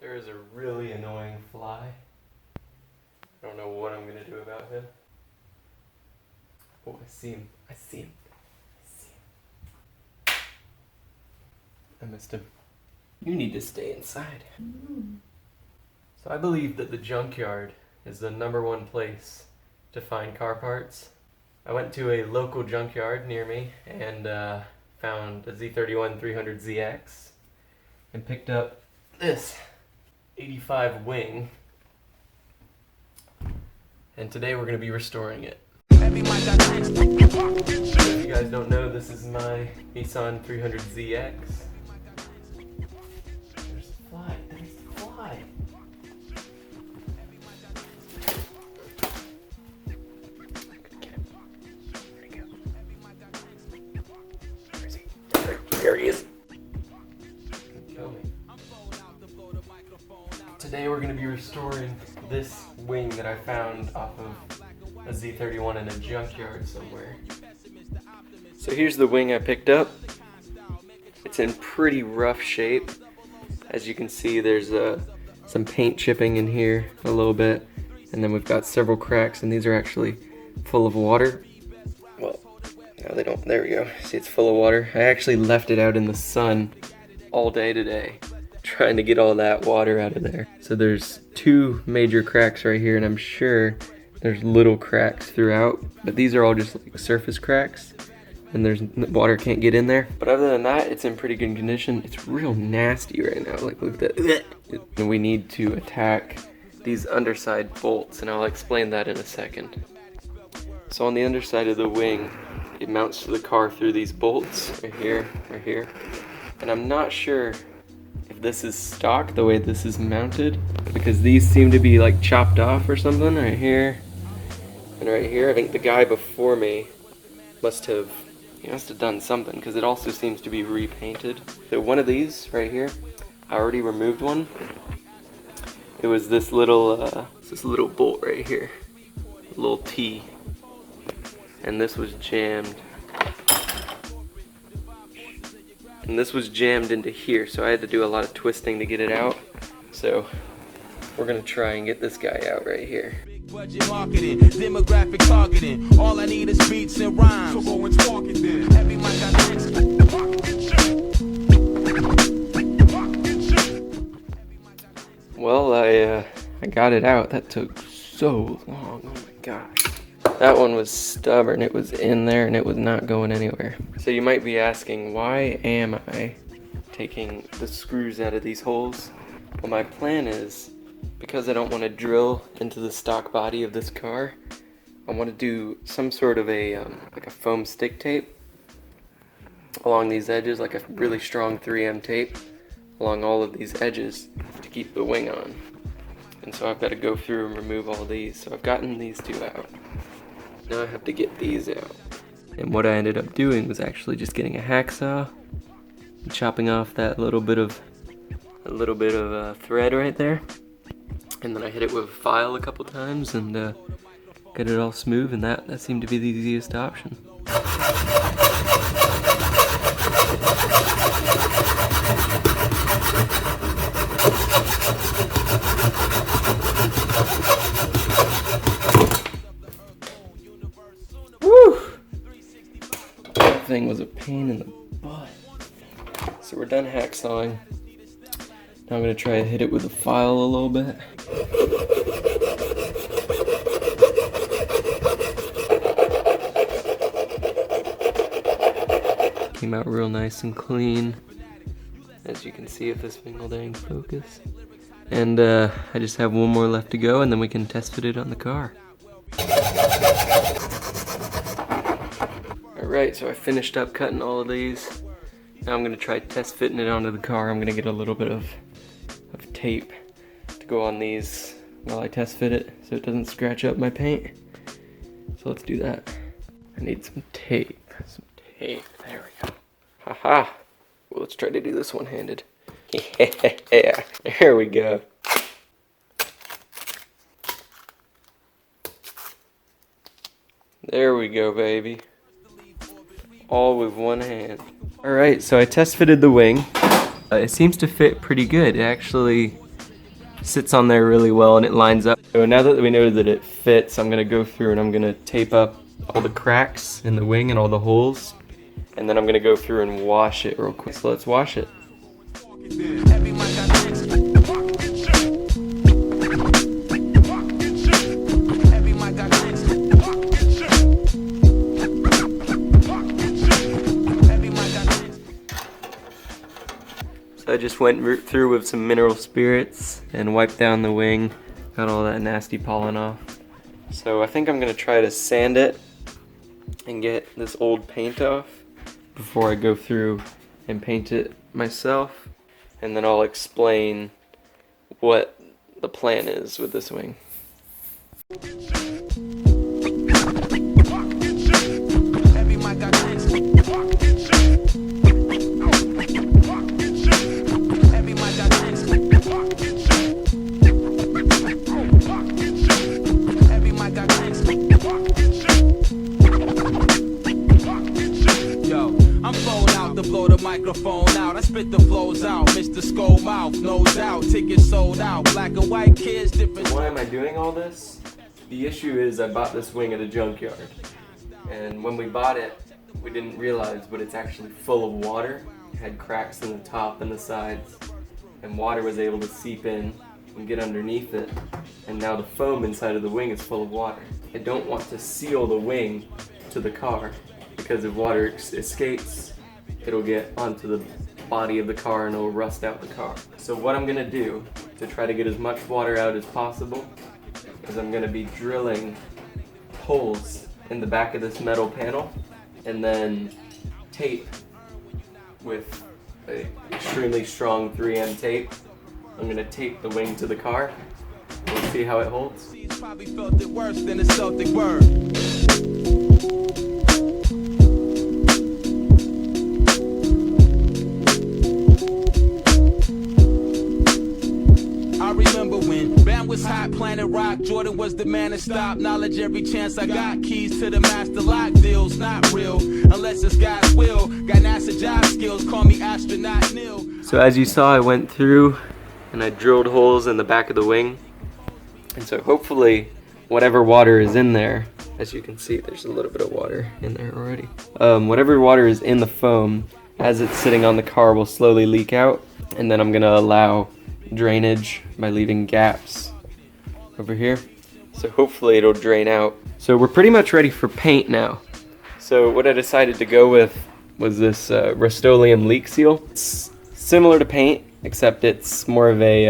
There is a really annoying fly. I don't know what I'm gonna do about him. Oh, I see him. I see him. I see him. I missed him. You need to stay inside. So I believe that the Junkyard is the #1 place to find car parts. I went to a local junkyard near me and found a Z31 300ZX and picked up this 85 wing. And today we're going to be restoring it. If you guys don't know, this is my Nissan 300ZX. There's the fly. There's the fly. There he is. Kill me. Today we're going to be restoring this wing that I found off of a Z31 in a junkyard somewhere. So here's the wing I picked up. It's in pretty rough shape. As you can see, there's some paint chipping in here a little bit, and then we've got several cracks, and these are actually full of water. Well, no, they don't. There we go. See, it's full of water. I actually left it out in the sun all day today, trying to get all that water out of there. So there's 2 major cracks right here, and I'm sure there's little cracks throughout, but these are all just like surface cracks, and there's water can't get in there. But other than that, it's in pretty good condition. It's real nasty right now. Like, look at that. And we need to attack these underside bolts, and I'll explain that in a second. So on the underside of the wing, it mounts to the car through these bolts right here. And I'm not sure if this is stock the way this is mounted, because these seem to be like chopped off or something right here and right here. I think the guy before me must have done something, because it also seems to be repainted. So one of these right here, I already removed one. It was this little bolt right here, a little T, and this was jammed. And this was jammed into here, so I had to do a lot of twisting to get it out. So we're gonna try and get this guy out right here. Budget marketing, demographic targeting. All I need is beats and rhymes. So go and talk it then. Every mic got Well, I got it out. That took so long. Oh my gosh. That one was stubborn. It was in there and it was not going anywhere. So you might be asking, why am I taking the screws out of these holes? Well, my plan is, because I don't want to drill into the stock body of this car, I want to do some sort of a like a foam stick tape along these edges, like a really strong 3M tape along all of these edges to keep the wing on. And so I've got to go through and remove all these. So I've gotten these 2 out. Now I have to get these out. And what I ended up doing was actually just getting a hacksaw and chopping off that little bit of thread right there. And then I hit it with a file a couple times and get it all smooth, and that seemed to be the easiest option. Thing was a pain in the butt. So we're done hacksawing. Now I'm going to try to hit it with a file a little bit. Came out real nice and clean, as you can see if this thing will dang focus. And I just have one more left to go, and then we can test fit it on the car. Alright, so I finished up cutting all of these. Now I'm going to try test fitting it onto the car. I'm going to get a little bit of tape to go on these while I test fit it so it doesn't scratch up my paint. So let's do that. I need some tape. There we go. Haha. Well, let's try to do this one-handed. Yeah, there we go. There we go, baby. All with one hand. Alright, so I test fitted the wing. It seems to fit pretty good. It actually sits on there really well and it lines up. So now that we know that it fits, I'm gonna go through and I'm gonna tape up all the cracks in the wing and all the holes. And then I'm gonna go through and wash it real quick. So let's wash it. So I just went through with some mineral spirits and wiped down the wing, got all that nasty pollen off. So I think I'm gonna try to sand it and get this old paint off before I go through and paint it myself, and then I'll explain what the plan is with this wing. Microphone out, I spit the flows out, Mr. Skull Mouth, nose out, tickets sold out, black and white kids, different. Why am I doing all this? The issue is I bought this wing at a junkyard, and when we bought it, we didn't realize, but it's actually full of water. It had cracks in the top and the sides, and water was able to seep in and get underneath it, and now the foam inside of the wing is full of water. I don't want to seal the wing to the car, because if water escapes, it'll get onto the body of the car and it'll rust out the car. So what I'm gonna do to try to get as much water out as possible is I'm gonna be drilling holes in the back of this metal panel and then tape with an extremely strong 3M tape. I'm gonna tape the wing to the car. We'll see how it holds. Probably felt it worse than a Celtic word. Was hot, Planet Rock, Jordan was the man to stop. Knowledge every chance I got, keys to the master lock, deals not real unless it's God's will. Got NASA job skills, call me astronaut Neil. So as you saw, I went through and I drilled holes in the back of the wing, and so hopefully whatever water is in there, as you can see there's a little bit of water in there already, whatever water is in the foam as it's sitting on the car will slowly leak out, and then I'm gonna allow drainage by leaving gaps over here, so hopefully it'll drain out. So we're pretty much ready for paint now. So what I decided to go with was this Rust-Oleum leak seal. It's similar to paint, except it's more of a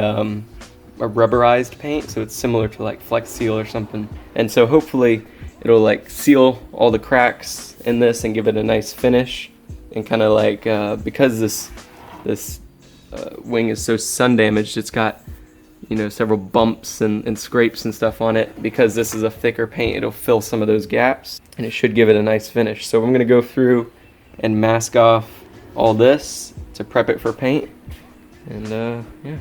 rubberized paint, so it's similar to like Flex Seal or something. And so hopefully it'll like seal all the cracks in this and give it a nice finish, and kind of like because this wing is so sun damaged, it's got, you know, several bumps and scrapes and stuff on it. Because this is a thicker paint, it'll fill some of those gaps and it should give it a nice finish. So I'm gonna go through and mask off all this to prep it for paint, and yeah.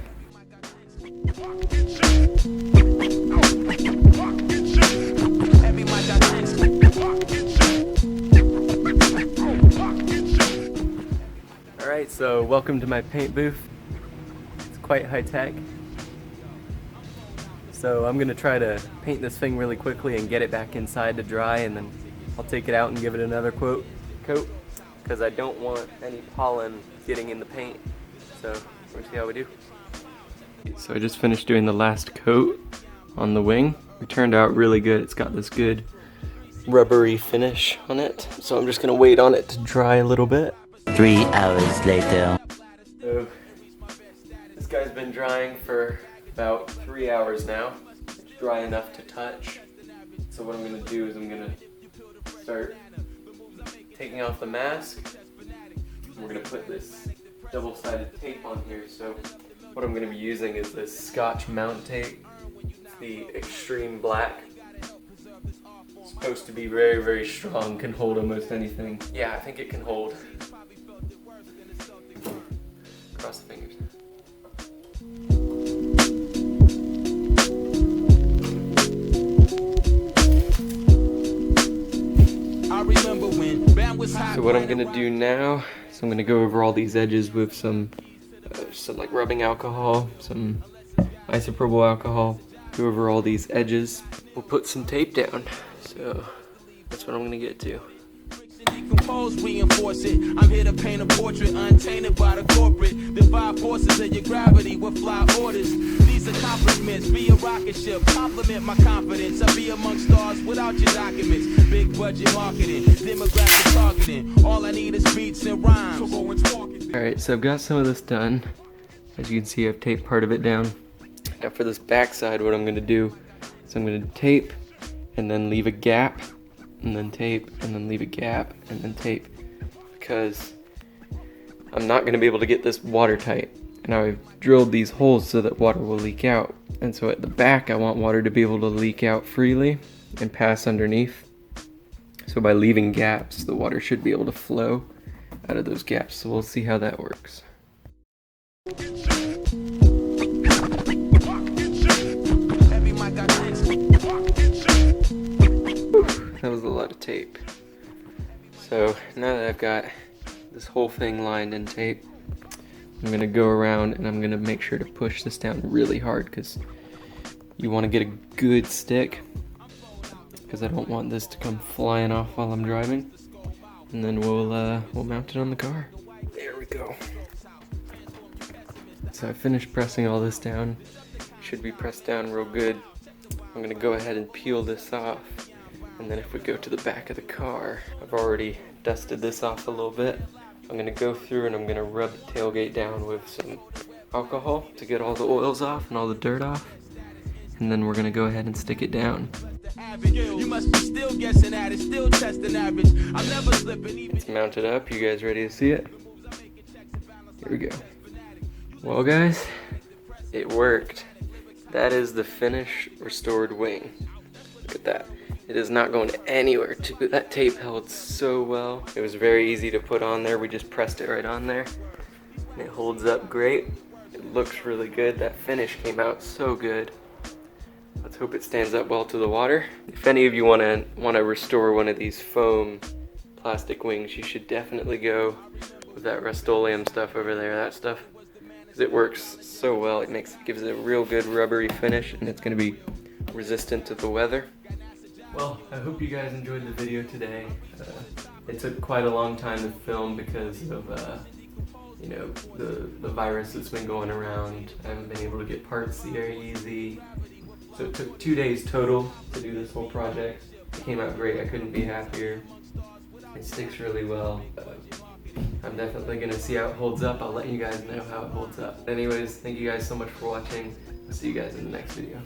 Alright, so welcome to my paint booth. It's quite high tech. So I'm gonna try to paint this thing really quickly and get it back inside to dry, and then I'll take it out and give it another coat, because I don't want any pollen getting in the paint. So we'll see how we do. So I just finished doing the last coat on the wing. It turned out really good. It's got this good rubbery finish on it. So I'm just gonna wait on it to dry a little bit. 3 hours later. So this guy's been drying for about 3 hours now. It's dry enough to touch. So what I'm gonna do is I'm gonna start taking off the mask. We're gonna put this double-sided tape on here. So what I'm gonna be using is this Scotch mount tape. It's the extreme black. It's supposed to be very, very strong, can hold almost anything. Yeah, I think it can hold. Cross the fingers. So what I'm gonna do now is I'm gonna go over all these edges with some like rubbing alcohol, some isopropyl alcohol, go over all these edges. We'll put some tape down. So that's what I'm gonna get to. Decompose, reinforce it. I'm here to paint a portrait untainted by the corporate. Defy forces of your gravity with fly orders. These accomplishments be a rocket ship. Compliment my confidence. I'll be among stars without your documents. Big budget marketing, demographic targeting. All I need is beats and rhymes. So go and talk it. Alright, so I've got some of this done. As you can see, I've taped part of it down. Now for this back side, what I'm gonna do is I'm gonna tape and then leave a gap, and then tape, and then leave a gap, and then tape, because I'm not going to be able to get this watertight. And I've drilled these holes so that water will leak out. And so at the back, I want water to be able to leak out freely and pass underneath. So by leaving gaps, the water should be able to flow out of those gaps. So we'll see how that works. That was a lot of tape. So now that I've got this whole thing lined in tape, I'm gonna go around and I'm gonna make sure to push this down really hard, because you want to get a good stick, because I don't want this to come flying off while I'm driving. And then we'll mount it on the car. There we go. So I finished pressing all this down. Should be pressed down real good. I'm gonna go ahead and peel this off. And then if we go to the back of the car, I've already dusted this off a little bit. I'm gonna go through and I'm gonna rub the tailgate down with some alcohol to get all the oils off and all the dirt off. And then we're gonna go ahead and stick it down. You must be still guessing at it, still testing average. I'm never slipping. It's mounted up. You guys ready to see it? Here we go. Well guys, it worked. That is the finished restored wing. Look at that. It is not going anywhere too. That tape held so well. It was very easy to put on there. We just pressed it right on there. And it holds up great. It looks really good. That finish came out so good. Let's hope it stands up well to the water. If any of you want to restore one of these foam plastic wings, you should definitely go with that Rust-Oleum stuff over there. That stuff, because it works so well. It gives it a real good rubbery finish, and it's going to be resistant to the weather. Well, I hope you guys enjoyed the video today. It took quite a long time to film because of you know, the virus that's been going around. I haven't been able to get parts very easy. So it took 2 days total to do this whole project. It came out great. I couldn't be happier. It sticks really well. I'm definitely going to see how it holds up. I'll let you guys know how it holds up. Anyways, thank you guys so much for watching. I'll see you guys in the next video.